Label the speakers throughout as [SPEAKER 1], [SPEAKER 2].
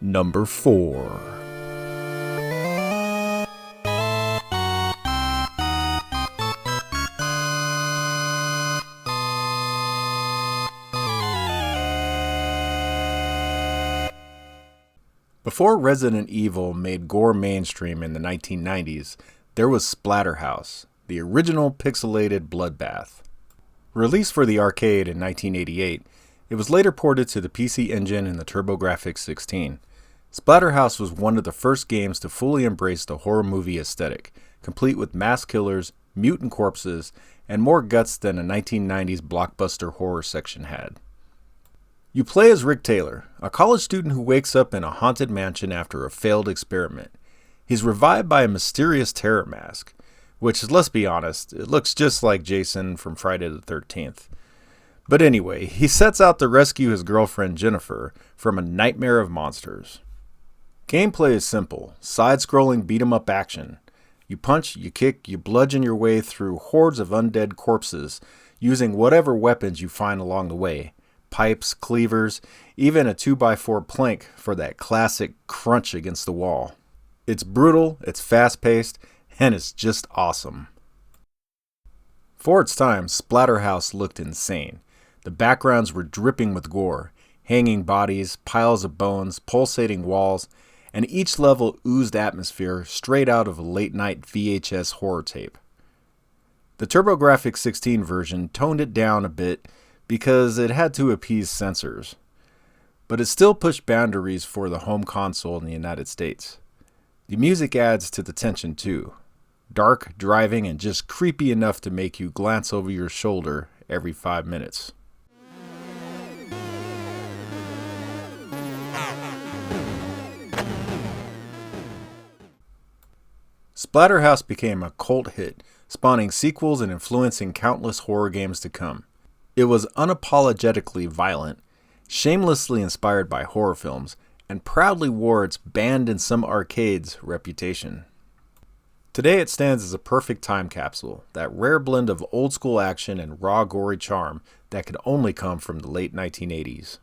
[SPEAKER 1] Number 4. Before Resident Evil made gore mainstream in the 1990s, there was Splatterhouse, the original pixelated bloodbath. Released for the arcade in 1988, it was later ported to the PC Engine and the TurboGrafx-16. Splatterhouse was one of the first games to fully embrace the horror movie aesthetic, complete with mass killers, mutant corpses, and more guts than a 1990s blockbuster horror section had. You play as Rick Taylor, a college student who wakes up in a haunted mansion after a failed experiment. He's revived by a mysterious terror mask, which, let's be honest, it looks just like Jason from Friday the 13th. But anyway, he sets out to rescue his girlfriend Jennifer from a nightmare of monsters. Gameplay is simple, side-scrolling beat-em-up action. You punch, you kick, you bludgeon your way through hordes of undead corpses using whatever weapons you find along the way. Pipes, cleavers, even a 2x4 plank for that classic crunch against the wall. It's brutal, it's fast-paced, and it's just awesome. For its time, Splatterhouse looked insane. The backgrounds were dripping with gore, hanging bodies, piles of bones, pulsating walls, and each level oozed atmosphere straight out of a late-night VHS horror tape. The TurboGrafx-16 version toned it down a bit because it had to appease censors, but it still pushed boundaries for the home console in the United States. The music adds to the tension too. Dark, driving, and just creepy enough to make you glance over your shoulder every 5 minutes. Splatterhouse became a cult hit, spawning sequels and influencing countless horror games to come. It was unapologetically violent, shamelessly inspired by horror films, and proudly wore its banned in some arcades reputation. Today it stands as a perfect time capsule, that rare blend of old school action and raw gory charm that could only come from the late 1980s.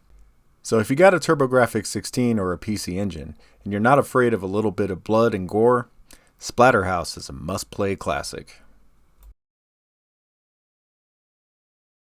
[SPEAKER 1] So if you got a TurboGrafx-16 or a PC Engine, and you're not afraid of a little bit of blood and gore, Splatterhouse is a must-play classic.